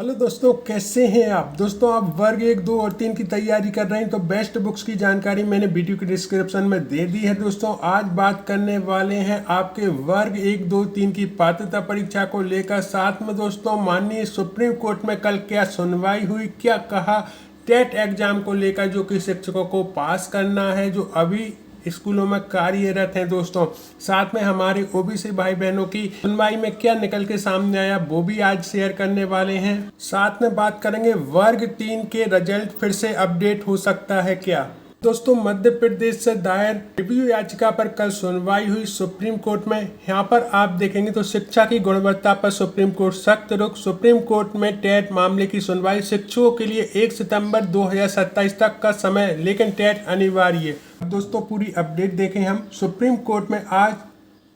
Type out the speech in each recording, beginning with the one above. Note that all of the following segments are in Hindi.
हेलो दोस्तों, कैसे हैं आप। दोस्तों, आप वर्ग 1, 2 और 3 की तैयारी कर रहे हैं तो बेस्ट बुक्स की जानकारी मैंने वीडियो के डिस्क्रिप्शन में दे दी है। दोस्तों, आज बात करने वाले हैं आपके वर्ग 1, 2, 3 की पात्रता परीक्षा को लेकर। साथ में दोस्तों, माननीय सुप्रीम कोर्ट में कल क्या सुनवाई हुई, क्या कहा टेट एग्जाम को लेकर जो कि शिक्षकों को पास करना है, जो अभी स्कूलों में कार्यरत हैं। दोस्तों, साथ में हमारे ओबीसी भाई बहनों की सुनवाई में क्या निकल के सामने आया वो भी आज शेयर करने वाले हैं। साथ में बात करेंगे वर्ग 3 के रिजल्ट फिर से अपडेट हो सकता है क्या। दोस्तों, मध्य प्रदेश से दायर रिव्यू याचिका पर कल सुनवाई हुई सुप्रीम कोर्ट में। यहाँ पर आप देखेंगे तो शिक्षा की गुणवत्ता पर सुप्रीम कोर्ट सख्त रुख। सुप्रीम कोर्ट में टेट मामले की सुनवाई। शिक्षकों के लिए 1 सितंबर 2027 तक का समय, लेकिन टेट अनिवार्य। दोस्तों, पूरी अपडेट देखें हम। सुप्रीम कोर्ट में आज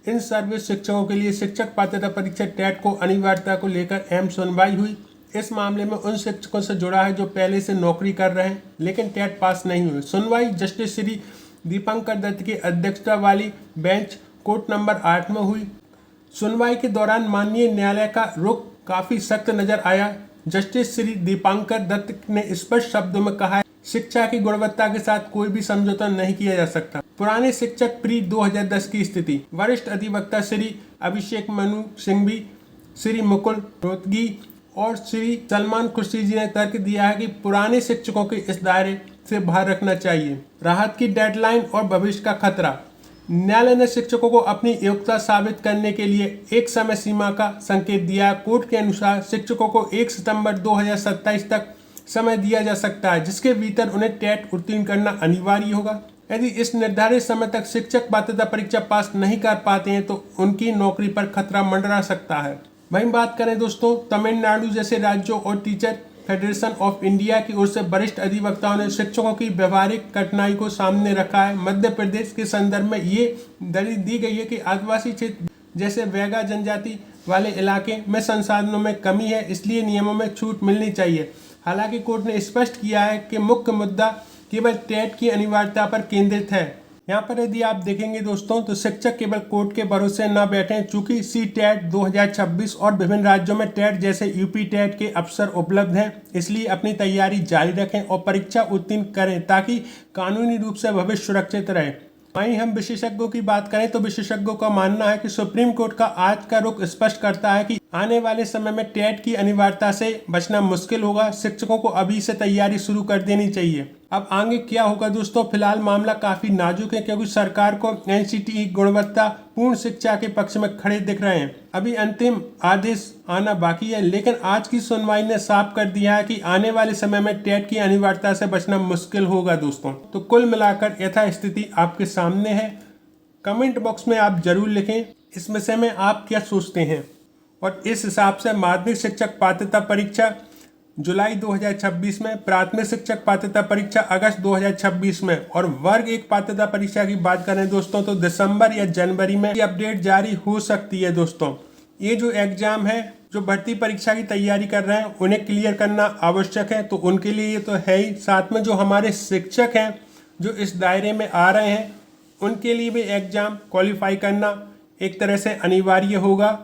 इन सर्विस शिक्षकों के लिए शिक्षक पात्रता परीक्षा टेट को अनिवार्यता को लेकर अहम सुनवाई हुई। इस मामले में उन शिक्षकों से जुड़ा है जो पहले से नौकरी कर रहे हैं लेकिन टेट पास नहीं हुए। सुनवाई जस्टिस श्री दीपांकर दत्त की अध्यक्षता वाली बेंच कोर्ट नंबर 8 में हुई। सुनवाई के दौरान माननीय न्यायालय का रुख काफी सख्त नजर आया। जस्टिस श्री दीपांकर दत्त ने स्पष्ट शब्दों में कहा, शिक्षा की गुणवत्ता के साथ कोई भी समझौता नहीं किया जा सकता। पुराने शिक्षक प्री 2010 की स्थिति। वरिष्ठ अधिवक्ता श्री अभिषेक मनु सिंघवी, श्री मुकुल रोहतगी और श्री सलमान खुर्शीजी ने तर्क दिया है कि पुराने शिक्षकों के इस दायरे से बाहर रखना चाहिए। राहत की डेडलाइन और भविष्य का खतरा। न्यायालय ने शिक्षकों को अपनी योग्यता साबित करने के लिए एक समय सीमा का संकेत दिया। कोर्ट के अनुसार शिक्षकों को 1 सितंबर 2027 तक समय दिया जा सकता है, जिसके भीतर उन्हें टेट उत्तीर्ण करना अनिवार्य होगा। यदि इस निर्धारित समय तक शिक्षक पात्रता परीक्षा पास नहीं कर पाते हैं तो उनकी नौकरी पर खतरा मंडरा सकता है। वहीं बात करें दोस्तों, तमिलनाडु जैसे राज्यों और टीचर फेडरेशन ऑफ इंडिया की ओर से वरिष्ठ अधिवक्ताओं ने शिक्षकों की व्यवहारिक कठिनाई को सामने रखा है। मध्य प्रदेश के संदर्भ में ये दलील दी गई है कि आदिवासी क्षेत्र जैसे वैगा जनजाति वाले इलाके में संसाधनों में कमी है, इसलिए नियमों में छूट मिलनी चाहिए। हालांकि कोर्ट ने स्पष्ट किया है कि मुख्य मुद्दा केवल टेट की अनिवार्यता पर केंद्रित है। यहाँ पर यदि आप देखेंगे दोस्तों तो शिक्षक केवल कोर्ट के भरोसे न बैठें। चूंकि सी टेट 2026 और विभिन्न राज्यों में टेट जैसे यूपी टेट के अवसर उपलब्ध हैं, इसलिए अपनी तैयारी जारी रखें और परीक्षा उत्तीर्ण करें ताकि कानूनी रूप से भविष्य सुरक्षित रहे। वहीं हम विशेषज्ञों की बात करें तो विशेषज्ञों का मानना है कि सुप्रीम कोर्ट का आज का रुख स्पष्ट करता है कि आने वाले समय में टेट की अनिवार्यता से बचना मुश्किल होगा। शिक्षकों को अभी से तैयारी शुरू कर देनी चाहिए। अब आगे क्या होगा दोस्तों, फिलहाल मामला काफी नाजुक है क्योंकि सरकार को एनसीटीई गुणवत्ता पूर्ण शिक्षा के पक्ष में खड़े दिख रहे हैं। अभी अंतिम आदेश आना बाकी है, लेकिन आज की सुनवाई ने साफ कर दिया है कि आने वाले समय में टेट की अनिवार्यता से बचना मुश्किल होगा दोस्तों। तो कुल मिलाकर यथास्थिति आपके सामने है। कमेंट बॉक्स में आप जरूर लिखें इस विषय में आप क्या सोचते हैं। और इस हिसाब से माध्यमिक शिक्षक पात्रता परीक्षा जुलाई 2026 में, प्राथमिक शिक्षक पात्रता परीक्षा अगस्त 2026 में और वर्ग 1 पात्रता परीक्षा की बात करें दोस्तों तो दिसंबर या जनवरी में अपडेट जारी हो सकती है। दोस्तों, ये जो एग्जाम है, जो भर्ती परीक्षा की तैयारी कर रहे हैं उन्हें क्लियर करना आवश्यक है, तो उनके लिए ये तो है ही। साथ में जो हमारे शिक्षक हैं जो इस दायरे में आ रहे हैं उनके लिए भी एग्जाम क्वालिफाई करना एक तरह से अनिवार्य होगा,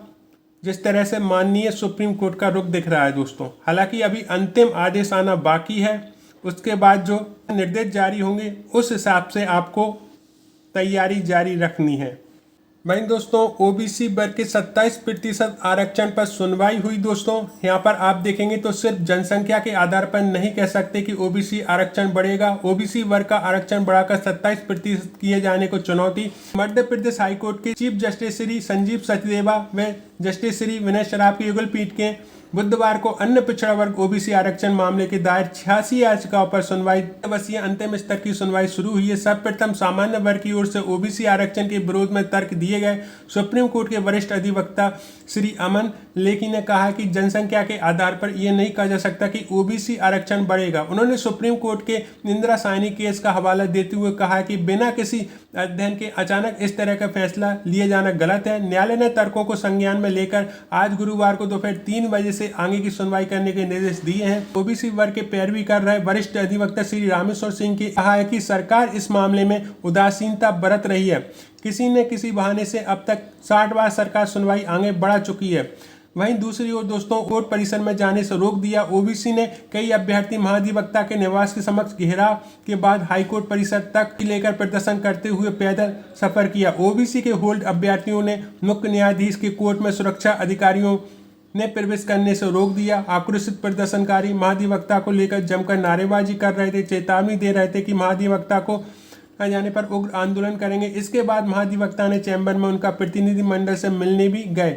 जिस तरह से माननीय सुप्रीम कोर्ट का रुख दिख रहा है दोस्तों। हालांकि अभी अंतिम आदेश आना बाकी है, उसके बाद जो निर्देश जारी होंगे उस हिसाब से आपको तैयारी जारी रखनी है। वहीं दोस्तों, ओबीसी वर्ग के 27% आरक्षण पर सुनवाई हुई दोस्तों। यहाँ पर आप देखेंगे तो सिर्फ जनसंख्या के आधार पर नहीं कह सकते कि ओबीसी आरक्षण बढ़ेगा। ओबीसी वर्ग का आरक्षण बढ़ाकर 27% किए जाने को चुनौती। मध्य प्रदेश हाईकोर्ट के चीफ जस्टिस श्री संजीव सचदेवा व जस्टिस श्री विनय शराब की युगल पीठ के बुधवार को अन्य पिछड़ा वर्ग ओबीसी आरक्षण मामले के दायर 86 याचिकाओं पर सुनवाई दिवसीय अंतिम स्तर की सुनवाई शुरू हुई है। सर्वप्रथम सामान्य वर्ग की ओर से ओबीसी आरक्षण के विरोध में तर्क दिए गए। सुप्रीम कोर्ट के वरिष्ठ अधिवक्ता श्री अमन लेखी ने कहा कि जनसंख्या के आधार पर यह नहीं कहा जा सकता कि ओबीसी आरक्षण बढ़ेगा। उन्होंने सुप्रीम कोर्ट के इंदिरा साहनी केस का हवाला देते हुए कहा कि बिना किसी अध्ययन के अचानक इस तरह का फैसला लिए जाना गलत है। न्यायालय ने तर्कों को संज्ञान में लेकर आज गुरुवार को दोपहर 3 बजे से आगे की सुनवाई करने के निर्देश दिए हैं। ओबीसी वर्ग के पैरवी कर रहे वरिष्ठ अधिवक्ता श्री रामेश्वर सिंह की कहा है कि सरकार इस मामले में उदासीनता बरत रही है। किसी न किसी बहाने से अब तक 60 बार सरकार सुनवाई आगे बढ़ा चुकी है। वहीं दूसरी ओर दोस्तों कोर्ट परिसर में जाने से रोक दिया। ओबीसी ने कई अभ्यर्थी महाधिवक्ता के निवास के समक्ष घेराव के बाद हाईकोर्ट परिसर तक लेकर प्रदर्शन करते हुए पैदल सफर किया। ओबीसी के होल्ड अभ्यर्थियों ने मुख्य न्यायाधीश के कोर्ट में सुरक्षा अधिकारियों ने प्रवेश करने से रोक दिया। आक्रोशित प्रदर्शनकारी महाधिवक्ता को लेकर जमकर नारेबाजी कर रहे थे, चेतावनी दे रहे थे कि महाधिवक्ता को जाने पर उग्र आंदोलन करेंगे। इसके बाद महाधिवक्ता ने चैम्बर में उनका प्रतिनिधिमंडल से मिलने भी गए।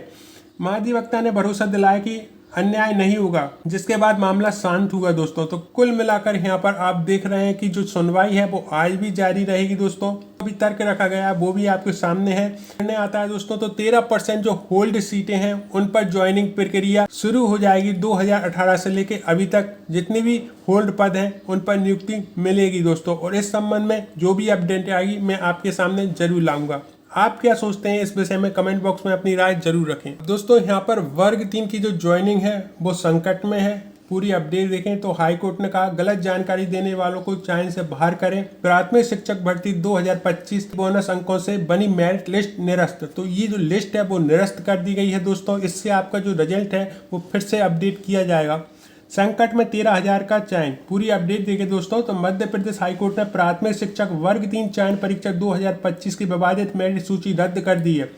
महाधिवक्ता ने भरोसा दिलाया कि अन्याय नहीं होगा, जिसके बाद मामला शांत हुआ दोस्तों। तो कुल मिलाकर यहाँ पर आप देख रहे हैं कि जो सुनवाई है वो आज भी जारी रहेगी दोस्तों। अभी तर्क रखा गया है वो भी आपके सामने है। निर्णय आता है दोस्तों तो 13% जो होल्ड सीटें हैं उन पर ज्वाइनिंग प्रक्रिया शुरू हो जाएगी। 2018 से लेके अभी तक जितनी भी होल्ड पद हैं उन पर नियुक्ति मिलेगी दोस्तों। और इस संबंध में जो भी अपडेट आएगी मैं आपके सामने जरूर लाऊंगा। आप क्या सोचते हैं इस विषय में कमेंट बॉक्स में अपनी राय जरूर रखें दोस्तों। यहाँ पर वर्ग 3 की जो ज्वाइनिंग है वो संकट में है। पूरी अपडेट देखें तो हाई कोर्ट ने कहा गलत जानकारी देने वालों को चयन से बाहर करें। प्राथमिक शिक्षक भर्ती 2025 बोनस अंकों से बनी मेरिट लिस्ट निरस्त। तो ये जो लिस्ट है वो निरस्त कर दी गई है दोस्तों। इससे आपका जो रिजल्ट है वो फिर से अपडेट किया जाएगा। संकट में 13,000 का चयन। पूरी अपडेट देखें दोस्तों तो मध्य प्रदेश हाईकोर्ट ने प्राथमिक शिक्षक वर्ग 3 चयन परीक्षा 2025 की विवादित मेरिट सूची रद्द कर दी है।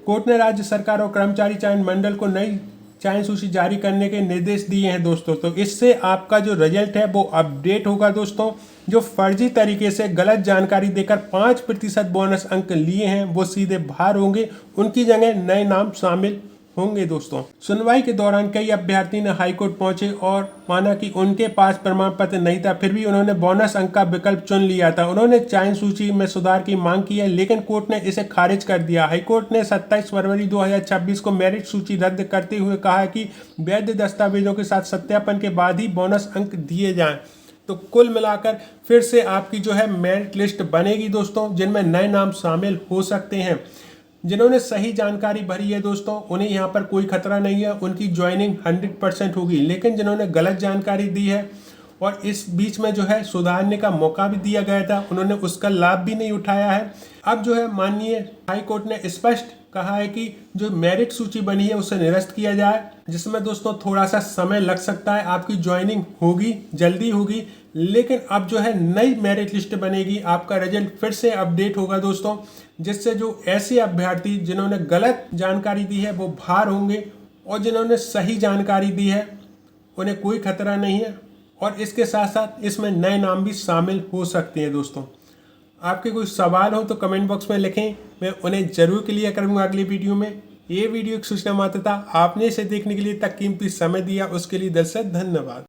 कोर्ट ने राज्य सरकार और कर्मचारी चयन मंडल को नई चयन सूची जारी करने के निर्देश दिए हैं दोस्तों। तो इससे आपका जो रिजल्ट है वो अपडेट होगा दोस्तों। जो फर्जी तरीके से गलत जानकारी देकर 5% बोनस अंक लिए हैं वो सीधे बाहर होंगे, उनकी जगह नए नाम शामिल होंगे दोस्तों। सुनवाई के दौरान कई अभ्यर्थी ने हाईकोर्ट पहुंचे और माना कि उनके पास प्रमाण पत्र नहीं था, फिर भी उन्होंने बोनस अंक का विकल्प चुन लिया था। उन्होंने चयन सूची में सुधार की मांग की है, लेकिन कोर्ट ने इसे खारिज कर दिया। हाईकोर्ट ने 27 फरवरी 2026 को मेरिट सूची रद्द करते हुए कहा है कि वैध दस्तावेजों के साथ सत्यापन के बाद ही बोनस अंक दिए जाएं। तो कुल मिलाकर फिर से आपकी जो है मेरिट लिस्ट बनेगी दोस्तों, जिनमें नए नाम शामिल हो सकते हैं। जिन्होंने सही जानकारी भरी है दोस्तों उन्हें यहाँ पर कोई खतरा नहीं है, उनकी ज्वाइनिंग 100% होगी। लेकिन जिन्होंने गलत जानकारी दी है और इस बीच में जो है सुधारने का मौका भी दिया गया था, उन्होंने उसका लाभ भी नहीं उठाया है। अब जो है माननीय हाई कोर्ट ने स्पष्ट कहा है कि जो मेरिट सूची बनी है उसे निरस्त किया जाए, जिसमें दोस्तों थोड़ा सा समय लग सकता है। आपकी ज्वाइनिंग होगी, जल्दी होगी, लेकिन अब जो है नई मेरिट लिस्ट बनेगी, आपका रिजल्ट फिर से अपडेट होगा दोस्तों, जिससे जो ऐसे अभ्यर्थी जिन्होंने गलत जानकारी दी है वो बाहर होंगे और जिन्होंने सही जानकारी दी है उन्हें कोई खतरा नहीं है। और इसके साथ साथ इसमें नए नाम भी शामिल हो सकते हैं दोस्तों। आपके कोई सवाल हो तो कमेंट बॉक्स में लिखें, मैं उन्हें जरूर क्लियर करूंगा अगली वीडियो में। ये वीडियो एक सूचना मात्र था, आपने इसे देखने के लिए तक कीमती समय दिया उसके लिए दिल से धन्यवाद।